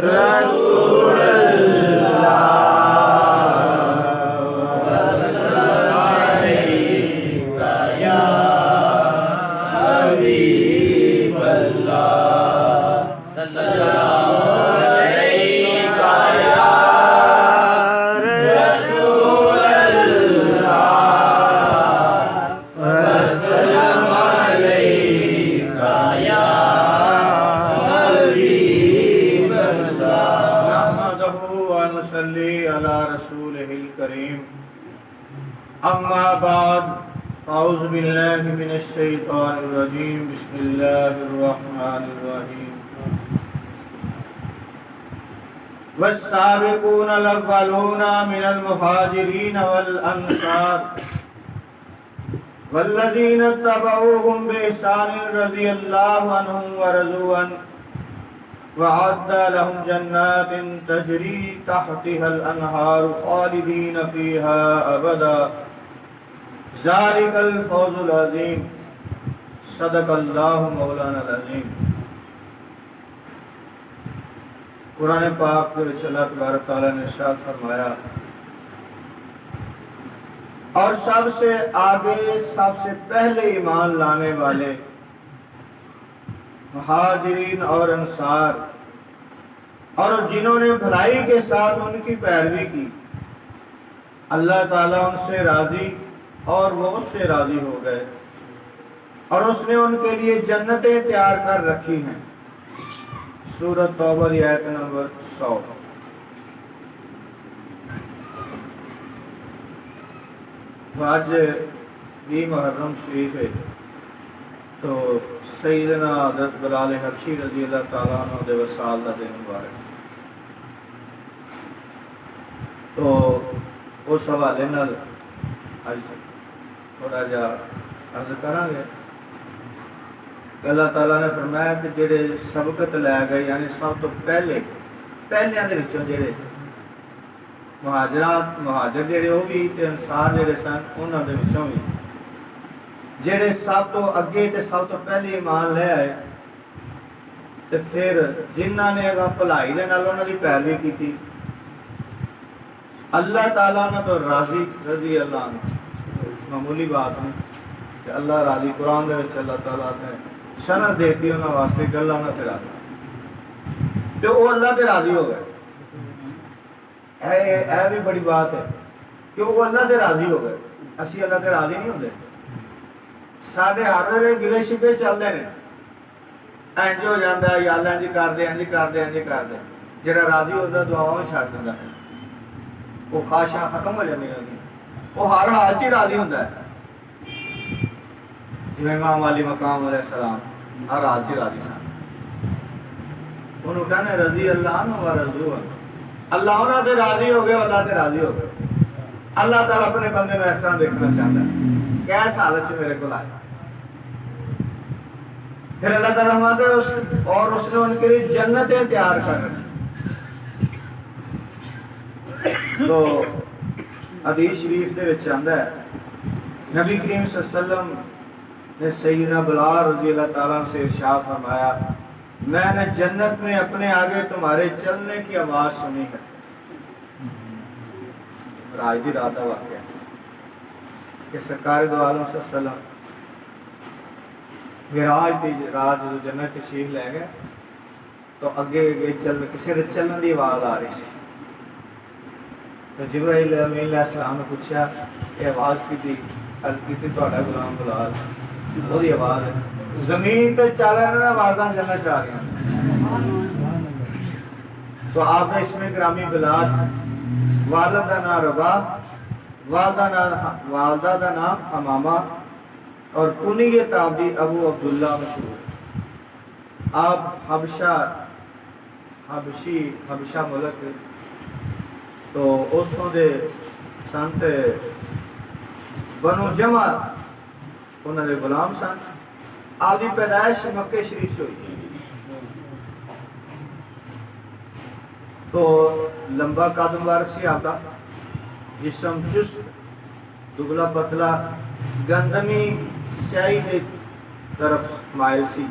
رسول اللہ وسلم علیک یا حبیب اللہ سلام علیک یا رسول اللہ وسلم علیک یا ونصلي على رسوله الكريم أما بعد أعوذ بالله من الشيطان الرجيم بسم الله الرحمن الرحيم والسابقون الأولون من المهاجرين والأنصار والذين اتبعوهم بإحسان رضي الله عنهم ورضوا عنه وأعد لهم جنات تجري تحتها الأنهار خالدين فيها أبدا ذلك الفوز العظيم صدق الله مولانا العظيم۔ قرآن پاک کے اللہ تبارک تعالیٰ نے ارشاد فرمایا، اور سب سے آگے سب سے پہلے ایمان لانے والے مہاجرین اور انصار اور جنہوں نے بھلائی کے ساتھ ان کی پیروی کی، اللہ تعالیٰ ان سے راضی اور وہ اس سے راضی ہو گئے، اور اس نے ان کے لیے جنتیں تیار کر رکھی ہیں۔ سورۃ توبہ آیت نمبر 100۔ آج بھی محرم شریف ہے، تو سیدنا حضرت بلال حبشی رضی اللہ تعالیٰ عنہ دے وصال دا دن مبارک، تو اس حوالے نال اج تھوڑا جا عرض کراں گے۔ اللہ تعالیٰ نے فرمایا کہ جڑے سبقت لے گئے، یعنی سب تو پہلیاں دے وچوں جڑے مہاجر جڑے وہ بھی تے انصار جڑے سن انہاں دے وچوں بھی جڑے سب تو اگے تے سب تو پہلے ایمان لے آئے، تے پھر جنہاں نے اگا بھلائی دے نال انہاں دی پیروی کیتی، اللہ تعالیٰ نے تو راضی رضی اللہ عنہ، معمولی بات نہیں کہ اللہ راضی۔ قرآن دے وچ اللہ تعالیٰ نے سند دیتی انہاں واسطے کہ اللہ انہاں تے راضی، تے وہ اللہ تے راضی ہو گئے۔ اے بھی بڑی بات ہے کہ وہ اللہ تے راضی ہو گئے، اسی اللہ تے راضی نہیں ہوندے۔ ساڈے ہر ویلے گلے شکوے چلتے ہیں، انج ہو جاتا ہے، یا اللہ انج کر دے انج کر دے انج کر دے۔ جڑا راضی ہوتا دعاواں بھی چھڈ دیندا ہے، وہ خواہشاں ختم ہو جاندیاں نے، وہ ہر حال چ راضی ہوندا ہے۔ جویں امام علی مقام علیہ السلام ہر حال چ راضی سن، انہوں کہنا رضی اللہ عنہ و رضوا عنہ، اللہ انہاں تے راضی ہو گئے، اللہ تے راضی ہو گئے۔ اللہ تعالیٰ اپنے بندے کو اس طرح دیکھنا چاہتا ہے کہ اس حالت سے میرے کو آئے۔ پھر اللہ تعالیٰ فرماتا ہے اور اس نے ان کے لیے جنتیں تیار کر رکھی۔ تو حدیث شریف دے وچ آندا ہے، نبی کریم صلی اللہ علیہ وسلم نے سیدنا بلال رضی اللہ تعالیٰ عنہ سے ارشاد فرمایا، میں نے جنت میں اپنے آگے تمہارے چلنے کی آواز سنی ہے۔ راج دی رات کا واقعہ کہ سرکار دو عالم صلی اللہ علیہ وسلم معراج دی رات جو جنت تشریف لے گئے، تو اگے کسی دے چلن دی آواز آ رہی سی، تو جبرائیل امین علیہ السلام نے پوچھا یہ آواز کی تھی؟ عرض کی تھی تہاڈا غلام بلال، وہی آواز ہے۔ زمین تے چل رہے آوازاں جنت سے آ رہی ہیں۔ تو آپ نے اس میں گرامی بلال، والد دا نام ربا، والدہ دا نام امامہ، اور کنیت آپ دی ابو عبداللہ مشہور۔ آپ حبشہ ملک، تو اتوں دے سنت بنو جمع انہوں دے غلام سن۔ آپ دی پیدائش مکہ شریف سے ہوئی، تو لمبا قد مبارک سی آپ کا، جسم چست، دبلا پتلا، گندمی سیاہی دی طرف مائل سی،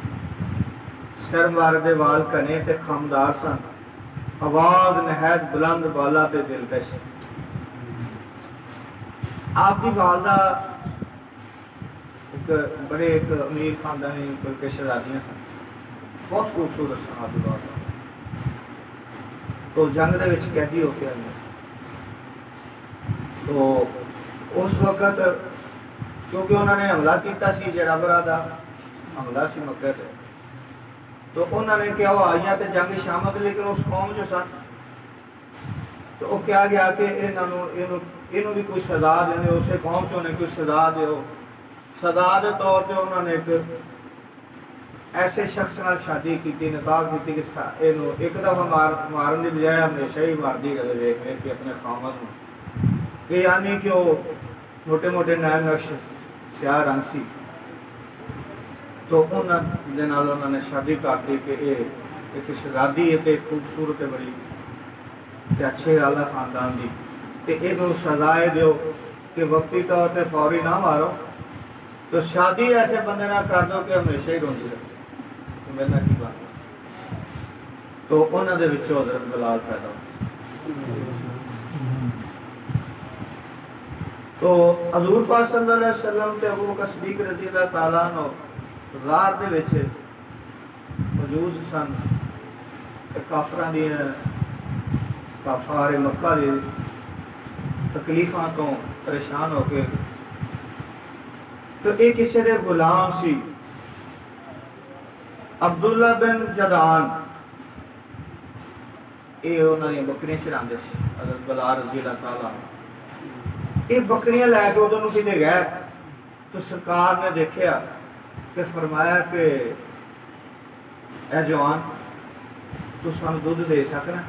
سر مار دے وال کنے تے خمدار سن آواز نہایت بلند بالا تے دلکش آپ کی والدہ ایک بڑے ایک امیر خاندانی بلکہ شہزادیاں سن بہت خوبصورت سن آپ کی والدہ تو جنگ دے وچ قیدی ہو کے آئی تو اس وقت کیونکہ انہوں نے حملہ کیتا سی جڑا برا دا حملہ سی مکہ تے تو انہوں نے کیا وہ آئیاں تے جنگ شامت لیکن اس قوم جو سن تو وہ کیا گیا کہ انہوں بھی کوئی سزا دینے اسے قوم سے انہیں کوئی سزا دیو سزا دے طور پہ انہوں نے ایسے شخص نال شادی کی نکاح کی کہ ایک دفعہ مارن دی بجائے ہمیشہ ہی مار دی گئے دیکھ کے اپنے خامد میں کہ یعنی کہ وہ موٹے موٹے نئے نقش سیاہ رنگ سی تو انہوں نے شادی کر دی کہ ایک شہزادی ہے خوبصورت ہے بڑی اچھے اعلیٰ خاندان دی تے اینو سزائے دیو کہ وقتی طور پہ فوری نہ مارو تو شادی ایسے بندے نہ کر دو کہ ہمیشہ ہی روندی رہے تو میرے نہ کی بات تو انہوں نے وچوں حضرت بلال پیدا ہو تو حضور پاک صلی اللہ علیہ وسلم تے ابو بکر صدیق رضی اللہ تعالیٰ عنہ غار دے وچ موجود سن کافراں دی کفار مکہ دے تکلیفاں تو پریشان ہو کے تو ایک کسی دے غلام سی عبداللہ بن جدعان یہ انہوں نے بکریاں چراندے سی حضرت بلال رضی اللہ تعالیٰ یہ بکریاں لے کے ادھر کتے گئے تو سرکار نے دیکھا کہ فرمایا کہ اے جوان تو سانو دودھ دے سکنا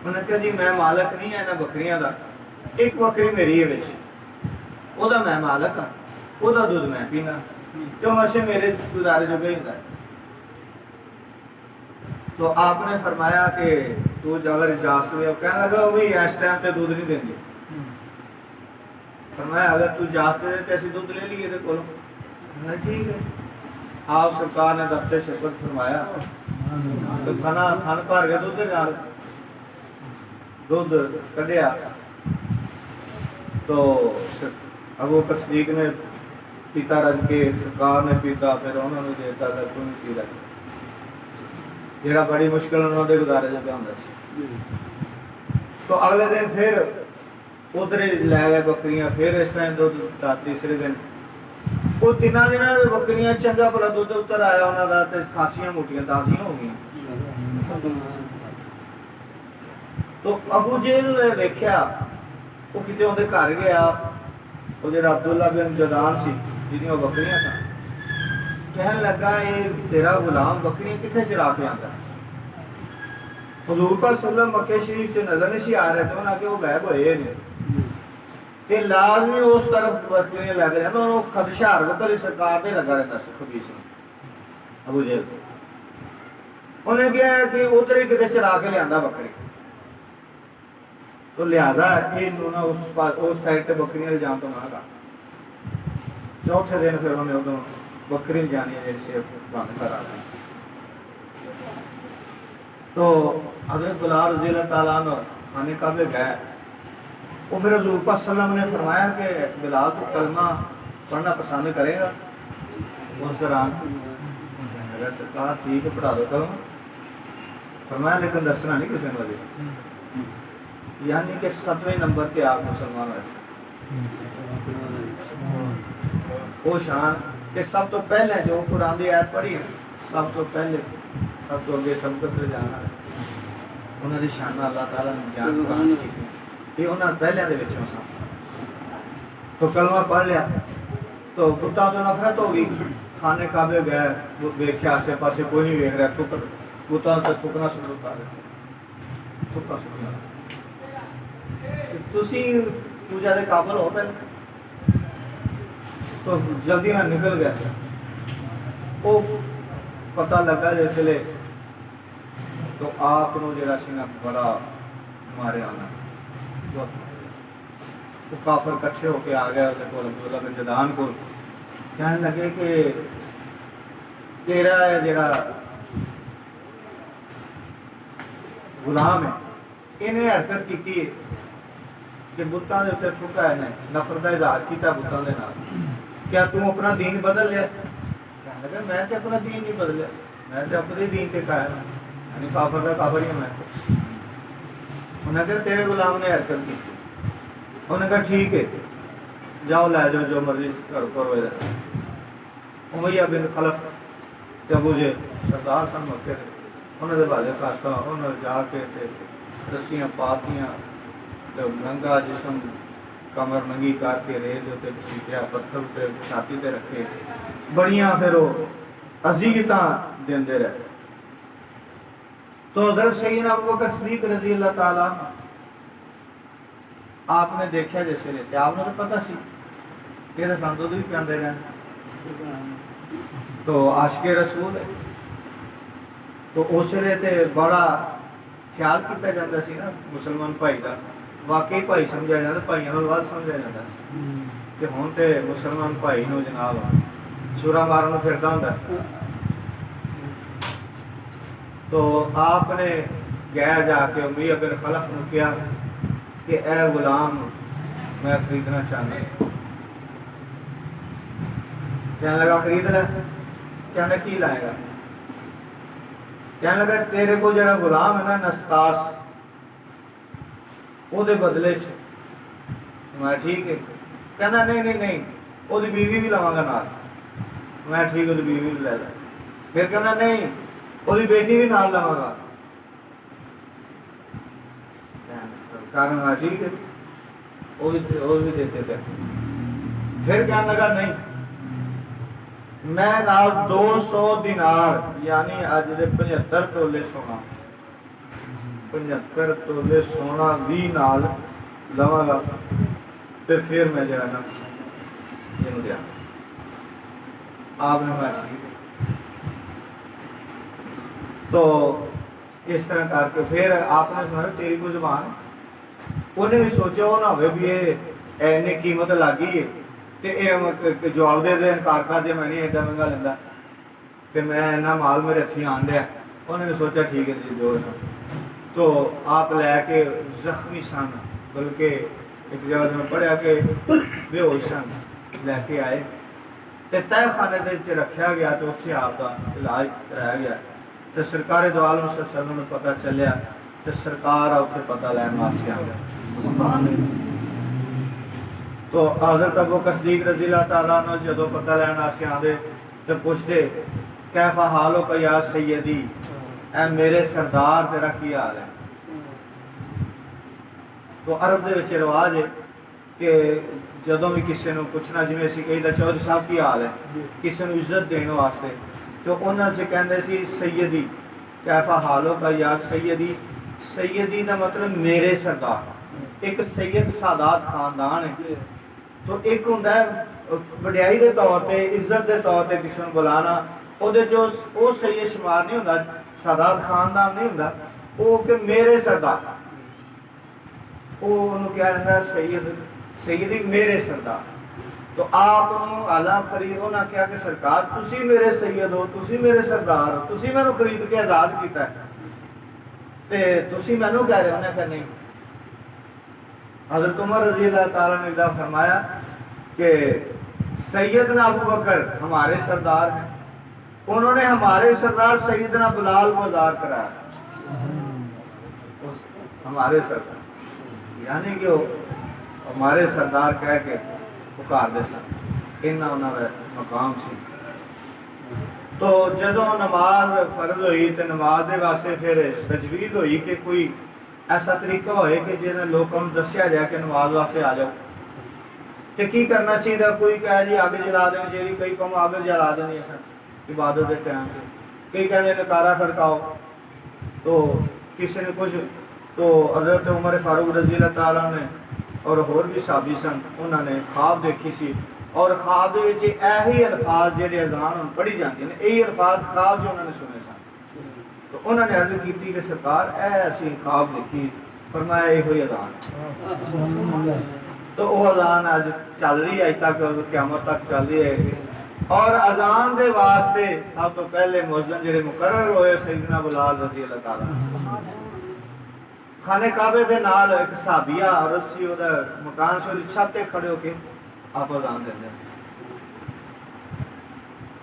انہوں نے کہا جی میں مالک نہیں ہے نہ بکریاں دا ایک بکری میری ہے ویسے او دا میں مالک ہاں او دا دودھ میں پینا کیوں ویسے میرے گزارے جو گئی ہوتا ہے تو آپ نے فرمایا کہ تو اگر اجازت ہوئے کہنے لگا وہی اس ٹائم پہ دودھ نہیں دیں گے فرمایا اگر تو اجازت ہوئے تو ایسی دودھ لے لیے تو کولو ٹھیک ہے آپ سرکار نے دفتر شفت فرمایا تو تھن بھر کے دودھ نال دودھ کڈیا تو ابو بکر صدیق نے پیتا رج کے سرکار نے پیتا پھر انہوں نے دیتا تم پی رہا جڑا بڑی مشکل انہوں نے گزارے جا پہ ہوندا سی تو اگلے دن پھر ادھر لے گئے بکریاں پھر اس طرح دودھ تیسرے دن وہ تین دن بکریاں چنگا بھلا دودھ اتر آیا انہوں کا خاصیاں موٹیاں تازیاں ہو گئی تو ابو جہل نے دیکھا وہ کتے اندر گھر گیا وہ جڑا عبداللہ بن جدعان سی جنہیں وہ بکریاں سن کہنے لگا یہ تیرا غلام بکریاں کتنے چرا کے آتا حضور پاک صلی اللہ علیہ وسلم مکہ شریف سے نظر نہیں آ رہے تھے انہوں نے کہ وہ غائب ہوئے نہیں کہ لازمی اس طرف بکریاں لگ رہے ہیں تو انہوں خدشہ ہر وقت سرکار نے لگا رہتا سی خبیث میں ابو جہل انہیں کیا ہے کہ ادھر ہی کتے چرا کے لیا بکری تو لہذا اس سائڈ تے بکریاں جان تو نہ کر چوتھے دن پھر انہیں ادھر بکری جانی سے بند کرا دی تو حضرت بلال رضی اللہ تعالیٰ عنہ خانے کعبے گئے وہ پھر حضور پاک صلی اللہ علیہ وسلم نے فرمایا کہ بلال تو کلمہ پڑھنا پسند کرے گا اس دوران سرکار ٹھیک ہے پڑھا دو کلمہ فرمایا لیکن دسنا نہیں کسی نے یعنی کہ 7ویں نمبر پہ آپ مسلمان ہوئے وہ شان کہ سب تو پہلے جو قرآن دی آیت پڑھی ہے سب تو پہلے سب تو اگے سب کو جانا ہے انہوں نے شان اللہ تعالیٰ نے جان قرآن کی یہ انہوں نے پہلے دے وچوں سن تو کلمہ پڑھ لیا تو کتا تو نفرت ہو گئی خانے کعبے گئے دیکھے آسے پاسے کوئی نہیں دیکھ رہا کتا تو تھکنا شروع کر رہا تھکا شروع تسی پوجا دے قابل ہو پہلے تو جلدی نہ نکل گیا وہ پتہ لگا جیسے لے تو آپ نو جڑا سی نا بڑا مارے آنا وہ کافر کٹھے ہو کے آ گیا عبداللہ بن جدعان کو کہنے لگے کہ تیرا جڑا غلام ہے انہیں حرکت کی ہے کہ بتاں دے اوپر تھوکا ہے نفرت کا اظہار کیتا بتاں دے نال کیا تو اپنا دین بدل لیا کہنے لگا میں تے اپنا دین نہیں بدلیا میں تے اپنے دین تے قائم ہوں یعنی کافر کا کافر ہی ہوں میں انہوں نے کہا تیرے غلام نے حرکت کی انہوں نے کہا ٹھیک ہے جاؤ لے جاؤ جو مرضی کرو امیہ بن خلف تے ابو جے سردار سن مکے دے انہوں نے بھالے کھاتا انہوں نے جا کے رسیاں پاتیاں تے ننگا جسم کمر ننگی کر کے ریل تے گھسیٹیا پتھر تے چھاتی تے رکھے بڑیاں پھر وہ اذیتاں دیندے رہے تو حضرت سیدنا ابوبکر صدیق رضی اللہ تعالیٰ آپ نے دیکھا جیسے لیتے آپ نے تو پتہ سی کہ سانتوں بھی پیاندے رہے تو عاشق رسول ہے تو اس لیے تے بڑا خیال کیتا جاتا سی نا مسلمان بھائی کا واقعی بھائی سمجھا جاتا بھائیوں کو بعد سمجھا جاتا سی کہ ہوں تے مسلمان بھائی نو جناب چورا مارن پھرتا ہوں تو آپ نے گیا جا کے امیہ بن خلف نے کیا کہ اے غلام میں خریدنا چاہتا ہوں کہنے لگا خرید لے کہنے کی لائے گا کہنے لگا تیرے کو جڑا غلام ہے نا نستاس وہ دے بدلے سے میں ٹھیک ہے کہنا نہیں وہ دی بیوی بھی لواں گا نال میں ٹھیک ہے وہ دی بیوی بھی لے لے پھر کہنا نہیں وہ دی بیٹی بھی نال لواں گا کہنا میں ٹھیک ہے وہ بھی دیتے تھے پھر کہنے لگا نہیں میں نال 200 دینار یعنی آج دے 75 تولے سونا 75 تولے سونا بھی نال لواں گا تے پھر میں جڑا نا یہ دیا آپ نے فرمایا تو اس طرح کر کے پھر آپ نے فرمایا تیری کو زبان انہیں بھی سوچا ہو نہ ہوئے بھی یہ اینے قیمت لگی ہے تے اے جواب دے انکار کر دے میں نہیں ایڈا مہنگا لینا کہ میں اینا مال میرے ہتھی آن لیا انہوں نے سوچا ٹھیک ہے جی جو ہے تو آپ لے کے زخمی سن بلکہ ایک جگہ میں پڑھیا کہ بے ہوش سن لے کے آئے تے تہ خانے دے وچ رکھیا گیا تو اتھے آپ کا علاج کرایا گیا تے سرکار دو عالم صلی اللہ علیہ وسلم کو پتہ چلیا تے سرکار اتھے پتہ لین واسطے آ گیا تو حضرت ابوبکر صدیق رضی اللہ تعالیٰ عنہ جدو پتہ لین واسطے آندے تے پوچھتے کیف حالک یا سیدی اے میرے سردار تیرا کی حال ہے تو عرب دے وچ رواج ہے کہ جدوں بھی کسی نو پوچھنا جویں اسی کہی دا چودھری صاحب کی حال ہے کسی نو عزت دین واسطے تو انہاں سے کہندے سی سیدی کیف حالک یا سیدی سیدی دا مطلب میرے سردار ایک سید سادات خاندان ہے تو ایک ہوندا ہے وڈیائی دے طور تے عزت دے طور تے کسی نوں بلانا او دے جو او سید شمار نہیں ہوندا سادات خاندان نہیں ہوندا او کہ میرے سردار او انہوں کیا رہندا سید سیدی میرے سردار تو آپ انہوں اعلیٰ خرید ہونا کیا کہ سرکار تسی میرے سید ہو تسی میرے سردار ہو تسی میں نو خرید کے آزاد کیتا ہے تے تسی میں نو کہہ رہے ہونے کہ نہیں حضرت عمر رضی اللہ تعالیٰ نے دا فرمایا کہ سیدنا ابوبکر ہمارے سردار ہیں انہوں نے ہمارے سردار سیدنا بلال کو آزاد کرایا ہمارے سردار یعنی کہ ہمارے سردار کہہ کے پکار دے سن انہاں انہاں دا مقام سی تو جدوں نماز فرض ہوئی تے نماز دے واسطے پھر تجویز ہوئی کہ کوئی ایسا طریقہ ہوئے کہ جنہیں لوگوں کو دسیا جائے کہ نماز واسطے آ جاؤ کہ کی کرنا چاہیے کوئی کہہ جی آگے جلا دینی چاہیے کئی قوم آگے جلا دینی ہے سر عبادت کے ٹائم سے کئی کہتے ہیں نکارا کھڑکاؤ تو کسی نے کچھ تو حضرت عمر فاروق رضی اللہ تعالیٰ نے اور بھی صحابی سن انہوں نے خواب دیکھی سی اور خواب دے یہی الفاظ جہے اذان پڑھی جاتی ہیں یہی الفاظ خواب جو انہوں نے سنے سن تو انہوں نے عرض کی کہ سرکار ایسی خواب دیکھی فرمایا یہ ہوئی اذان تو وہ اذان آج چل رہی ہے اج تک قیامت تک چل رہی ہے اور اذان دے واسطے سب تو پہلے مؤذن جڑے مقرر ہوئے سیدنا بلال رضی اللہ تعالیٰ خانے کعبے دے نال ایک صحابیہ عورت سی وہ مکان سے وہ چھت تے کھڑے ہو کے آپ اذان دے دیں.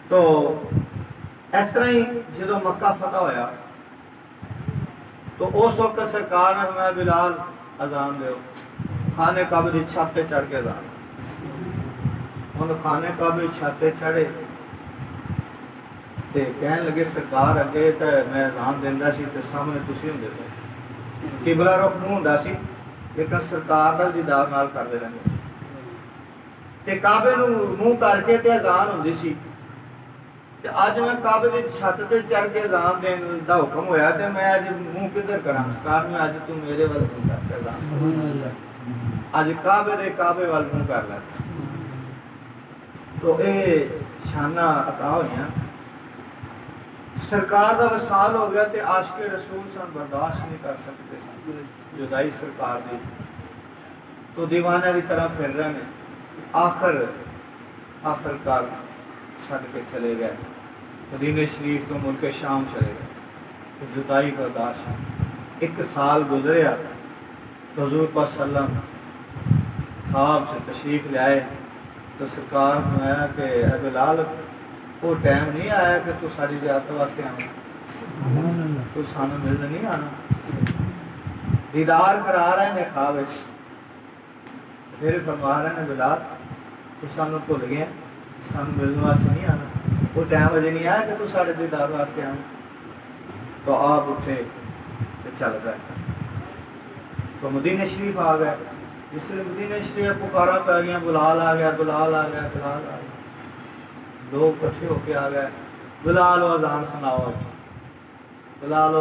تو اس طرح ہی جدو مکہ فتح ہویا تو اس وقت سرکار نے فرمایا بلال اذان دیو. خانے کعبے دی چھت تے چڑھ کے اذان ہن خانے کعبے چھت تے چڑھے تے کہن لگے سرکار اگے تے میں اذان دیندا سی تے سامنے تسی ہوندے سی قبلہ رخ منہ ہوندا سی لیکن سرکار دا دیدار نال کردے رہندے سی تے کعبے نو منہ کر کے تے اذان ہوندی سی تے اج میں کعبے دی چھت تے چڑھ کے اذان دین دا حکم ہویا تے میں اج منہ کدھر کراں سرکار میں اج تو میرے ول منہ کر کے اذان اج کعبے وال منہ کر لے. تو اے شانہ عطا ہوئیاں سرکار دا وصال ہو گیا تے عاشق رسول سن برداشت نہیں کر سکتے سن جدائی سرکار دی تو دیوانے کی طرح پھر رہے ہیں. آخر کار چھڈ کے چلے گئے مدینہ شریف تو ملک شام چلے گئے تو جدائی برداشت ہے. 1 سال گزریا تو حضور پاک صلی اللہ علیہ وسلم خواب سے تشریف لے آئے تو سرکار نے فرمایا کہ اے بلال وہ ٹائم نہیں آیا کہ تو ساری زیارت واسطے آنا تو سانو ملنے نہیں آنا دیدار کرا رہے ہیں خواب سے. پھر فرما رہے ہیں بلال تو سانو بھول گئے سانو ملنے واسطے نہیں آنا وہ ٹائم اجے نہیں آیا کہ تو سارے دیدار واسطے آنا. تو آپ اٹھے تو چل گئے تو مدینہ شریف آ گئے. جس لیے مدینہ شریف پکارا پہ گیا بلال آ گیا بلال آ گیا بلال آ گیا. لوگ کٹھے ہو کے آ گئے بلال اذان سناؤ بلال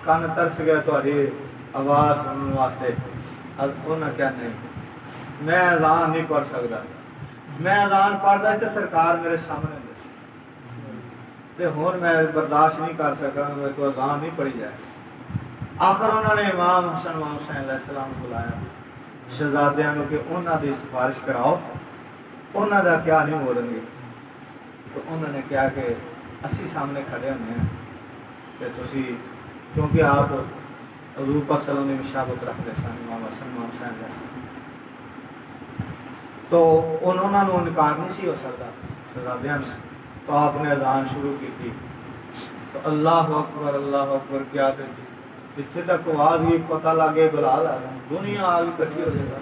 کان ترس گیا تہاڈی آواز سننے واسطے. انہاں کیا نہیں میں اذان نہیں پڑھ سکتا میں اذان پڑھدا تے سرکار میرے سامنے ہوندے سی تے ہن میں برداشت نہیں کر سکا میرے کو اذان نہیں پڑھی جائے. آخر انہوں نے امام حسن امام حسین علیہ السلام بلایا شہزادیاں نو کہ انہاں دی سفارش کراؤ انہاں دا کیا نہیں بولیں گے. تو انہوں نے کہا کہ اسی سامنے کھڑے ہونے ہیں کہ تسی کیونکہ آپ حضور پاک صلی اللہ علیہ وسلم کی مشابہت رکھتے سن امام حسن امام حسین علیہ السلام تو انہوں نے انکار نہیں سی ہو سکتا شہزادیاں نے. تو آپ نے اذان شروع کی تھی تو اللہ اکبر کیا کہ جتنے تک آواز بھی پتہ لگے بلال آ گئے دنیا آ گئی کٹھی ہو جائے گا.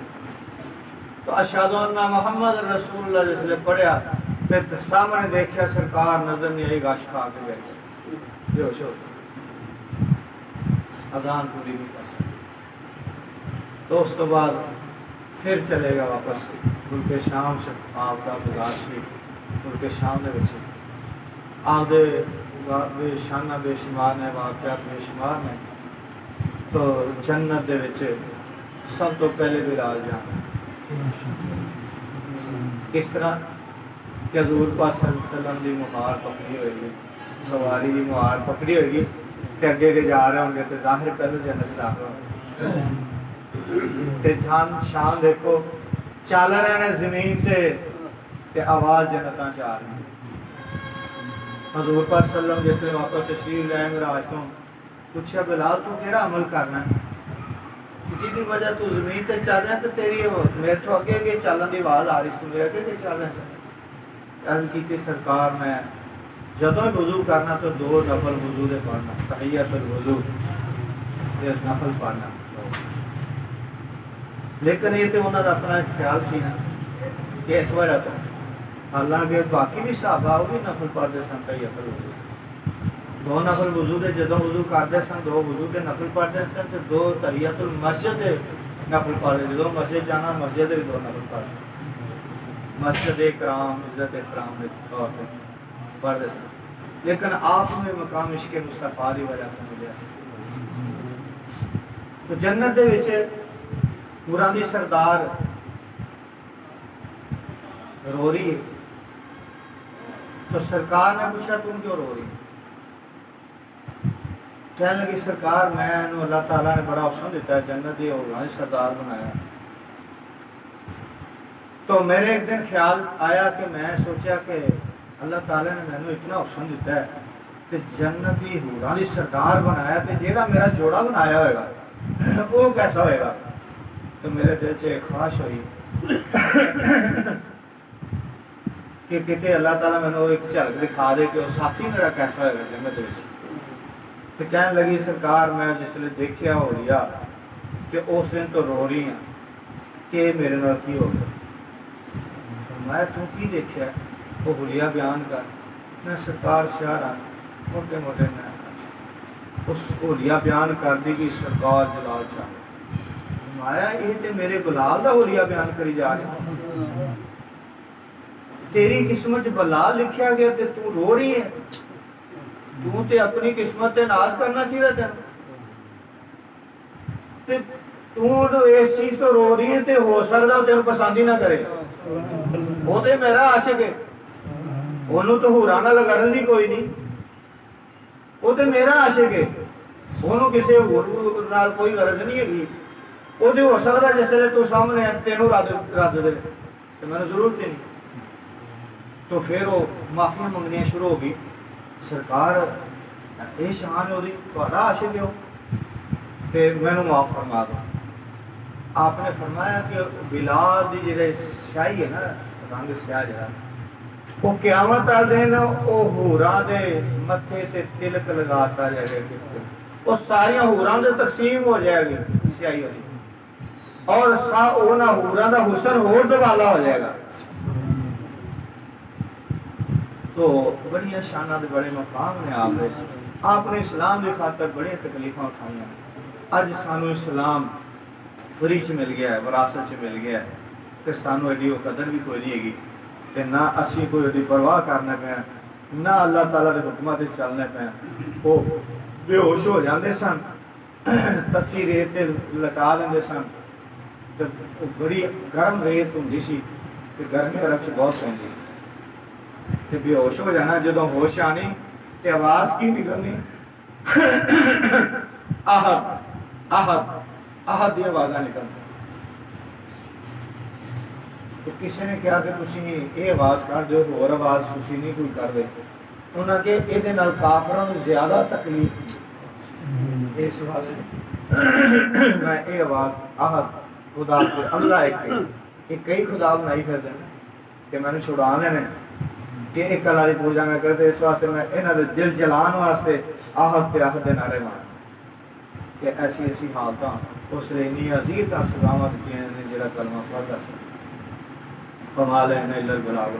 تو اشہد ان محمد رسول اللہ جس نے پڑھیا پھر سامنے دیکھا سرکار نظر نہیں آئی گاش کھا کے گئے بے ہوش ہو اذان پوری نہیں کر سکتے. تو اس کے بعد پھر چلے گا واپس ملک شام سے آپ کا بازار شریف ملک شام دے وچ آپ دے بے شانہ بے شمار نے واقعات بے شمار نے. تو جنت دے وچ سب تو پہلے بلال جانا کس طرح کہ حضور پاک صلی اللہ علیہ وسلم دی مہار پکڑی ہوئی گی سواری دی مہار پکڑی ہوئی گی تے اگے کے جا رہے ہوں گے تے ظاہر پہلے جنت داخل تے جان شام دیکھو چل رہے ہیں زمین تے آواز جنتاں سے آ رہی ہے. حضور پاک صلی اللہ علیہ وسلم جس نے واپس تشریف لائے معراج تو پوچھا بلال تو کیڑا عمل کرنا ہے جی دی وجہ تو زمین تے چل رہا ہے تو تیری میرے تو اگے اگے چلن دی آواز آ رہی تو میرے اگے چل رہا ہے. عرض کی سرکار میں جدوں وضو کرنا تو 2 نفل وضو دے پڑھنا تحیۃ الوضو یہ نفل پڑھنا. لیکن یہ تو انہوں نے اپنا خیال سی نا کہ اس وجہ تو حالانکہ باقی بھی صحابہ وہ بھی نفل پڑھتے سن تحیۃ الوضو 2 نفل وضو دے جدوں وضو کرتے سن 2 وضو دے نفل پڑھتے سن تے 2 تحیۃ المسجد دے نفل پڑھتے جدوں مسجد جانا مسجد دے 2 نفل پڑھتے مسجد اکرام عزت احترام کے طور پہ پڑھتے سن. لیکن آپ میں مقام عشق مصطفیٰ دی وجہ سے ملیا سی. تو جنت دے وچ نورانی سردار رو رہی ہے تو سرکار نے پوچھا تم کیوں رو رہی؟ کہنے لگی سرکار میں اللہ تعالیٰ نے بڑا حسن دیتا ہے جنت دی اور نورانی سردار بنایا. تو میرے ایک دن خیال آیا کہ میں سوچا کہ اللہ تعالیٰ نے مینوں اتنا حسن دیتا ہے کہ جنت کی حوراں دی سردار بنایا، تے جیڑا میرا جوڑا بنایا ہوئے گا وہ کیسا ہوئے گا؟ تو میرے دل سے ایک خواہش ہوئی کہ کتے اللہ تعالیٰ میں نے ایک جھلک دکھا دے کہ وہ ساتھی میرا کیسا ہوئے گا جنت وچ۔ تو کہنے لگی سرکار میں جس نے دیکھیا ہو لیا کہ اس دن تو رو رہی ہیں کہ میرے نال کی ہو گیا۔ فرمایا تو کی دیکھیا؟ وہ حلیہ بیان کر۔ میں سرکار شہر آ موٹے موٹے میں اس حلیہ بیان کر دی کہ سرکار جلال چاہ۔ فرمایا یہ تے میرے بلال دا حلیہ بیان کری جا رہے، تیری قسمت بلال لکھیا گیا تے تو رو رہی ہے، تو تے اپنی قسمت تے ناز کرنا سی رہتا تے تو اس چیز تو رو رہی ہے تے ہو سکتا تیرے پسند ہی نہ کرے، وہ تے میرا عاشق ہے، انہوں تو حوراں نال غرض ہی کوئی نہیں، وہ تے میرا عاشق ہے، انہوں کسی ہور نال کوئی غرض نہیں ہے، وہ تے ہو سکتا جس لئے تو سامنے تینوں رد دے تو میں نے ضرورت ہی نہیں۔ تو پھر وہ معافیاں منگنیاں شروع ہو گئی، سرکار یہ شان ہے تہاڈا عاشق ہے وہ تے مینوں معاف فرما دو۔ آپ نے فرمایا کہ بلال دی جڑے سیاہی ہے نا رنگ سیاہ جڑا وہ قیامت والے دن وہ حوراں دے متھے تے تلک لگاتا جائے گا، وہ ساری حوراں دے تقسیم ہو جائے گی سیاہی ہوئی، اور انہاں حوراں دا حسن ہور دوالا ہو جائے گا۔ تو بڑی شانہ دے بڑے مقام نے آپ نے اسلام کی خاطر بڑی تکلیفاں اٹھائی ہیں۔ اج سانو اسلام فری چ مل گیا ہے، وراثت چ مل گیا ہے، کہ سانو ایڈی وہ قدر بھی کوئی نہیں ہے کہ نہ اسی کوئی ایڈی پرواہ کرنے پہ نہ اللہ تعالیٰ کے حکمات چلنے پہ۔ وہ بے ہوش ہو جاندے سن، تتی ریت لٹا دیں سن، بڑی گرم ریت ہوندی سی کہ گرمی عرب چ بہت پیندی، تے بے ہوش ہو جانا، جدوں ہوش آنی تے آواز کی نکلنی احد احد احد دی آوازاں نکلنی۔ تو کسی نے کہا کہ تسی یہ آواز کر دیو، ہور آواز تسی نہیں کوئی کر دے، انہاں کہ یہ نال کافراں نوں زیادہ تکلیف اس واسطے میں یہ آواز احد خدا کے اللہ ایک ہے، یہ کئی خدا بنائی پھر دیں کہ میں نے چھڑا لینے کہ ایک اللہ کی پوجا میں کرتے، اس واسطے میں انہاں دے دل جلان واسطے احد تے احد دے نعرے مار کہ ایسی ایسی حالتاں اس لیے نہیں عزیز کا سلامت جن نے جڑا کلمہ پڑھتا سی کمال ہے الا البلاغ۔